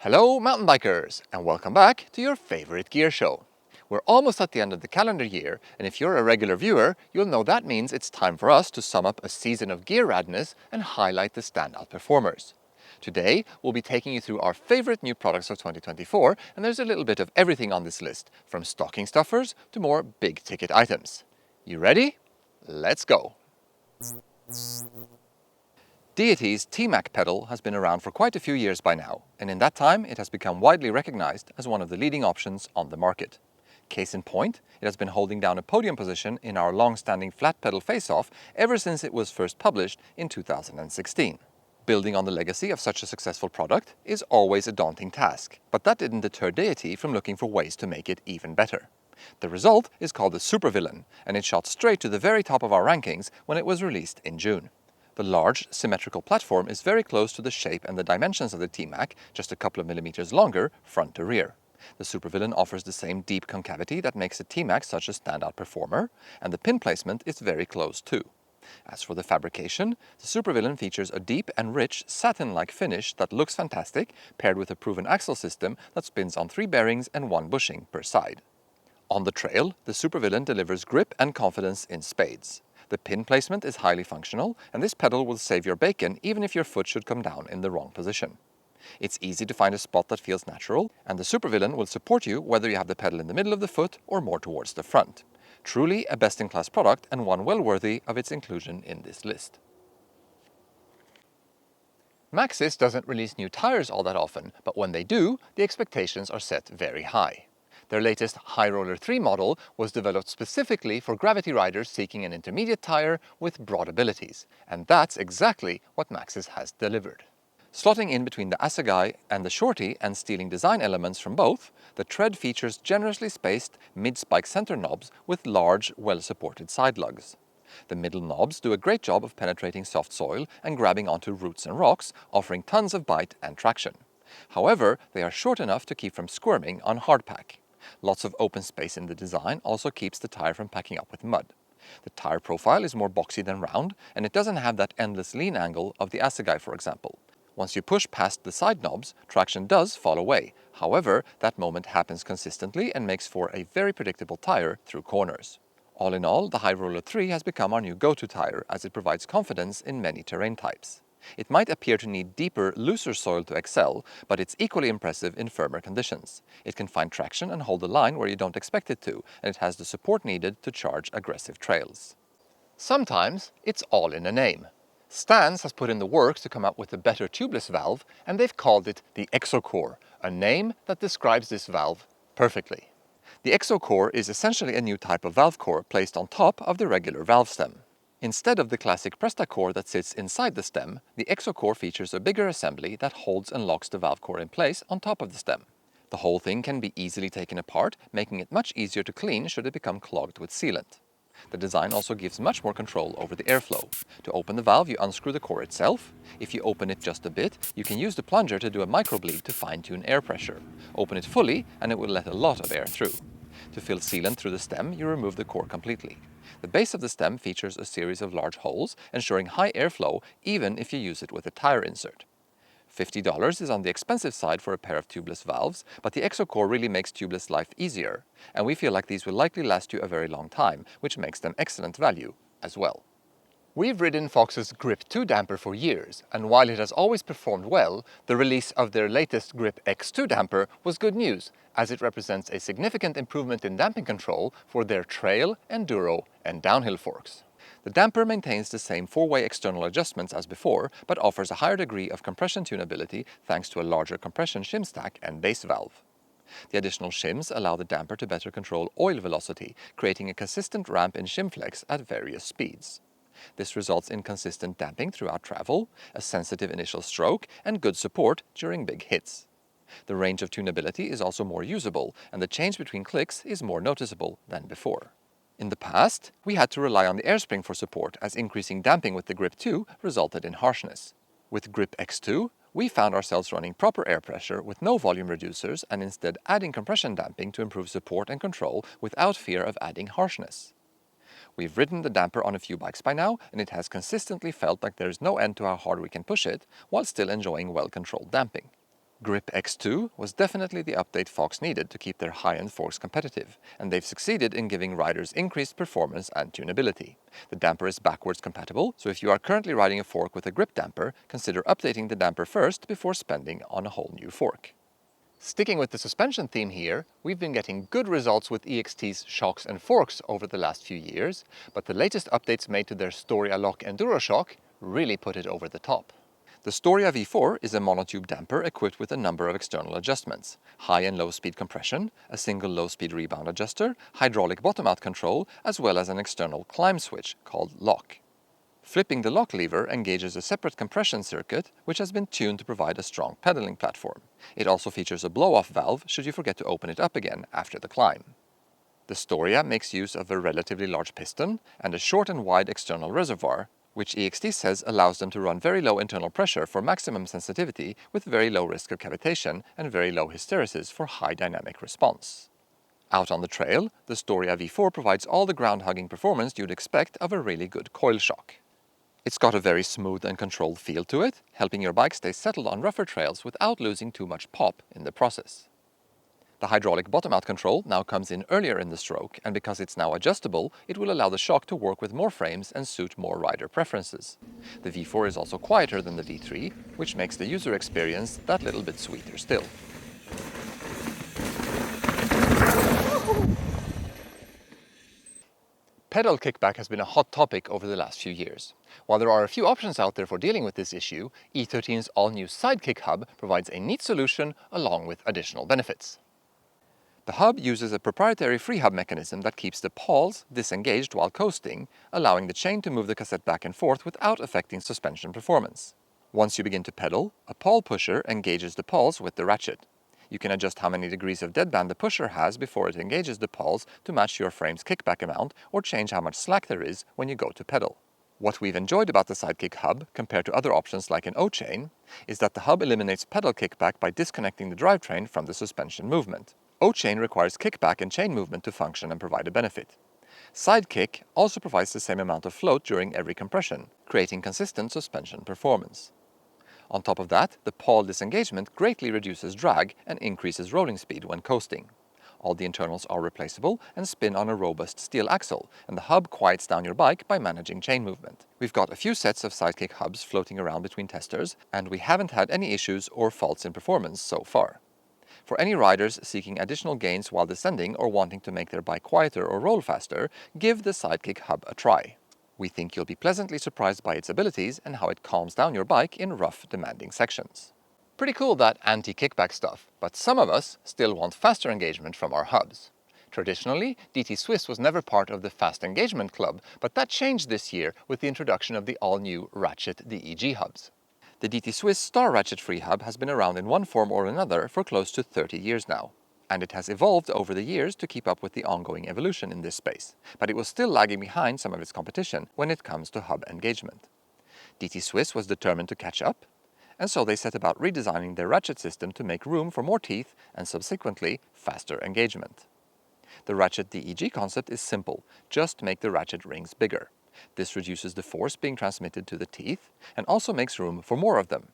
Hello mountain bikers, and welcome back to your favorite gear show. We're almost at the end of the calendar year, and if you're a regular viewer, you'll know that means it's time for us to sum up a season of gear radness and highlight the standout performers. Today, we'll be taking you through our favorite new products of 2024, and there's a little bit of everything on this list, from stocking stuffers to more big-ticket items. You ready? Let's go! Deity's T-Mac pedal has been around for quite a few years by now, and in that time it has become widely recognized as one of the leading options on the market. Case in point, it has been holding down a podium position in our long-standing flat pedal face-off ever since it was first published in 2016. Building on the legacy of such a successful product is always a daunting task, but that didn't deter Deity from looking for ways to make it even better. The result is called the Supervillain, and it shot straight to the very top of our rankings when it was released in June. The large, symmetrical platform is very close to the shape and the dimensions of the T-Mac, just a couple of millimeters longer, front to rear. The Supervillain offers the same deep concavity that makes the T-Mac such a standout performer, and the pin placement is very close too. As for the fabrication, the Supervillain features a deep and rich satin-like finish that looks fantastic, paired with a proven axle system that spins on 3 bearings and 1 bushing per side. On the trail, the Supervillain delivers grip and confidence in spades. The pin placement is highly functional, and this pedal will save your bacon even if your foot should come down in the wrong position. It's easy to find a spot that feels natural, and the Supervillain will support you whether you have the pedal in the middle of the foot or more towards the front. Truly a best-in-class product and one well worthy of its inclusion in this list. Maxxis doesn't release new tires all that often, but when they do, the expectations are set very high. Their latest High Roller 3 model was developed specifically for gravity riders seeking an intermediate tire with broad abilities, and that's exactly what Maxxis has delivered. Slotting in between the assegai and the shorty and stealing design elements from both, the tread features generously spaced mid-spike center knobs with large, well-supported side lugs. The middle knobs do a great job of penetrating soft soil and grabbing onto roots and rocks, offering tons of bite and traction. However, they are short enough to keep from squirming on hardpack. Lots of open space in the design also keeps the tire from packing up with mud. The tire profile is more boxy than round, and it doesn't have that endless lean angle of the assegai, for example. Once you push past the side knobs, traction does fall away. However, that moment happens consistently and makes for a very predictable tire through corners. All in all, the High Roller 3 has become our new go-to tire as it provides confidence in many terrain types. It might appear to need deeper, looser soil to excel, but it's equally impressive in firmer conditions. It can find traction and hold the line where you don't expect it to, and it has the support needed to charge aggressive trails. Sometimes it's all in a name. Stans has put in the work to come up with a better tubeless valve, and they've called it the EXOCore, a name that describes this valve perfectly. The EXOCore is essentially a new type of valve core placed on top of the regular valve stem. Instead of the classic Presta core that sits inside the stem, the EXOCore features a bigger assembly that holds and locks the valve core in place on top of the stem. The whole thing can be easily taken apart, making it much easier to clean should it become clogged with sealant. The design also gives much more control over the airflow. To open the valve, you unscrew the core itself. If you open it just a bit, you can use the plunger to do a microbleed to fine-tune air pressure. Open it fully, and it will let a lot of air through. To fill sealant through the stem, you remove the core completely. The base of the stem features a series of large holes, ensuring high airflow even if you use it with a tire insert. $50 is on the expensive side for a pair of tubeless valves, but the EXOCore really makes tubeless life easier, and we feel like these will likely last you a very long time, which makes them excellent value as well. We've ridden Fox's Grip 2 damper for years, and while it has always performed well, the release of their latest Grip X2 damper was good news, as it represents a significant improvement in damping control for their trail, enduro, and downhill forks. The damper maintains the same 4-way external adjustments as before, but offers a higher degree of compression tunability thanks to a larger compression shim stack and base valve. The additional shims allow the damper to better control oil velocity, creating a consistent ramp in shim flex at various speeds. This results in consistent damping throughout travel, a sensitive initial stroke, and good support during big hits. The range of tunability is also more usable, and the change between clicks is more noticeable than before. In the past, we had to rely on the airspring for support, as increasing damping with the Grip 2 resulted in harshness. With Grip X2, we found ourselves running proper air pressure with no volume reducers and instead adding compression damping to improve support and control without fear of adding harshness. We've ridden the damper on a few bikes by now, and it has consistently felt like there is no end to how hard we can push it, while still enjoying well-controlled damping. Grip X2 was definitely the update Fox needed to keep their high-end forks competitive, and they've succeeded in giving riders increased performance and tunability. The damper is backwards compatible, so if you are currently riding a fork with a grip damper, consider updating the damper first before spending on a whole new fork. Sticking with the suspension theme here, we've been getting good results with EXT's shocks and forks over the last few years, but the latest updates made to their Storia Lok EnduroShock really put it over the top. The Storia V4 is a monotube damper equipped with a number of external adjustments: high and low speed compression, a single low speed rebound adjuster, hydraulic bottom-out control, as well as an external climb switch called lock. Flipping the lock lever engages a separate compression circuit, which has been tuned to provide a strong pedaling platform. It also features a blow-off valve should you forget to open it up again after the climb. The Storia makes use of a relatively large piston and a short and wide external reservoir, which EXT says allows them to run very low internal pressure for maximum sensitivity with very low risk of cavitation and very low hysteresis for high dynamic response. Out on the trail, the Storia V4 provides all the ground-hugging performance you'd expect of a really good coil shock. It's got a very smooth and controlled feel to it, helping your bike stay settled on rougher trails without losing too much pop in the process. The hydraulic bottom-out control now comes in earlier in the stroke, and because it's now adjustable, it will allow the shock to work with more frames and suit more rider preferences. The V4 is also quieter than the V3, which makes the user experience that little bit sweeter still. Pedal kickback has been a hot topic over the last few years. While there are a few options out there for dealing with this issue, E13's all-new Sidekick Hub provides a neat solution along with additional benefits. The hub uses a proprietary free hub mechanism that keeps the pawls disengaged while coasting, allowing the chain to move the cassette back and forth without affecting suspension performance. Once you begin to pedal, a pawl pusher engages the pawls with the ratchet. You can adjust how many degrees of deadband the pusher has before it engages the pawls to match your frame's kickback amount, or change how much slack there is when you go to pedal. What we've enjoyed about the Sidekick Hub, compared to other options like an O-chain, is that the hub eliminates pedal kickback by disconnecting the drivetrain from the suspension movement. O-chain requires kickback and chain movement to function and provide a benefit. Sidekick also provides the same amount of float during every compression, creating consistent suspension performance. On top of that, the pawl disengagement greatly reduces drag and increases rolling speed when coasting. All the internals are replaceable and spin on a robust steel axle, and the hub quiets down your bike by managing chain movement. We've got a few sets of Sidekick hubs floating around between testers, and we haven't had any issues or faults in performance so far. For any riders seeking additional gains while descending or wanting to make their bike quieter or roll faster, give the Sidekick Hub a try. We think you'll be pleasantly surprised by its abilities and how it calms down your bike in rough, demanding sections. Pretty cool, that anti-kickback stuff, but some of us still want faster engagement from our hubs. Traditionally, DT Swiss was never part of the Fast Engagement Club, but that changed this year with the introduction of the all-new Ratchet DEG hubs. The DT Swiss Star Ratchet Free Hub has been around in one form or another for close to 30 years now, and it has evolved over the years to keep up with the ongoing evolution in this space, but it was still lagging behind some of its competition when it comes to hub engagement. DT Swiss was determined to catch up, and so they set about redesigning their ratchet system to make room for more teeth and subsequently faster engagement. The Ratchet DEG concept is simple: just make the ratchet rings bigger. This reduces the force being transmitted to the teeth and also makes room for more of them.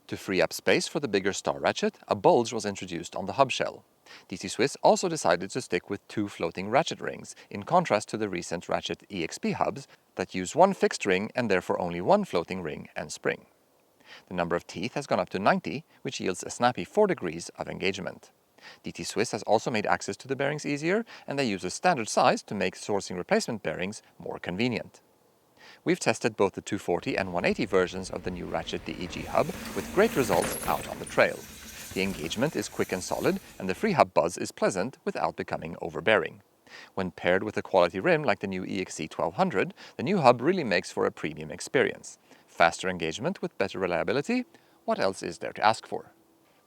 To free up space for the bigger Star Ratchet, a bulge was introduced on the hub shell. DT Swiss also decided to stick with 2 floating ratchet rings, in contrast to the recent Ratchet EXP hubs that use 1 fixed ring and therefore only 1 floating ring and spring. The number of teeth has gone up to 90, which yields a snappy 4 degrees of engagement. DT Swiss has also made access to the bearings easier, and they use a standard size to make sourcing replacement bearings more convenient. We've tested both the 240 and 180 versions of the new Ratchet DEG hub with great results out on the trail. The engagement is quick and solid, and the free hub buzz is pleasant without becoming overbearing. When paired with a quality rim like the new EXT 1200, the new hub really makes for a premium experience. Faster engagement with better reliability, what else is there to ask for?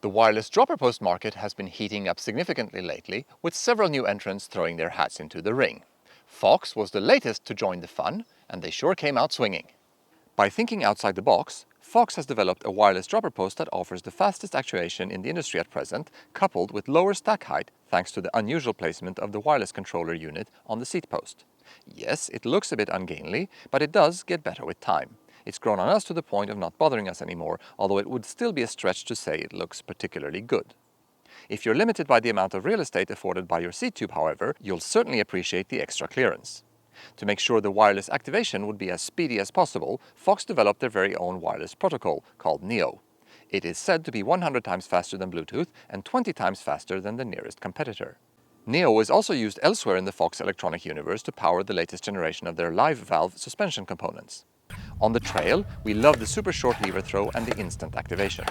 The wireless dropper post market has been heating up significantly lately, with several new entrants throwing their hats into the ring. Fox was the latest to join the fun, and they sure came out swinging. By thinking outside the box, Fox has developed a wireless dropper post that offers the fastest actuation in the industry at present, coupled with lower stack height thanks to the unusual placement of the wireless controller unit on the seat post. Yes, it looks a bit ungainly, but it does get better with time. It's grown on us to the point of not bothering us anymore, although it would still be a stretch to say it looks particularly good. If you're limited by the amount of real estate afforded by your seat tube, however, you'll certainly appreciate the extra clearance. To make sure the wireless activation would be as speedy as possible, Fox developed their very own wireless protocol, called NEO. It is said to be 100 times faster than Bluetooth and 20 times faster than the nearest competitor. NEO is also used elsewhere in the Fox electronic universe to power the latest generation of their live valve suspension components. On the trail, we love the super short lever throw and the instant activation.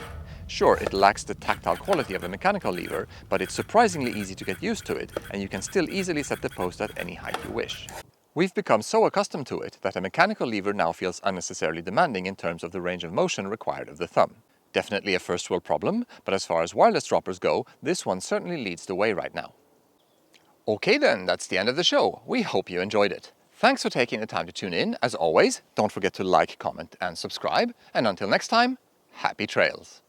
Sure, it lacks the tactile quality of a mechanical lever, but it's surprisingly easy to get used to it, and you can still easily set the post at any height you wish. We've become so accustomed to it that a mechanical lever now feels unnecessarily demanding in terms of the range of motion required of the thumb. Definitely a first world problem, but as far as wireless droppers go, this one certainly leads the way right now. Okay then, that's the end of the show. We hope you enjoyed it. Thanks for taking the time to tune in. As always, don't forget to like, comment and subscribe. And until next time, happy trails!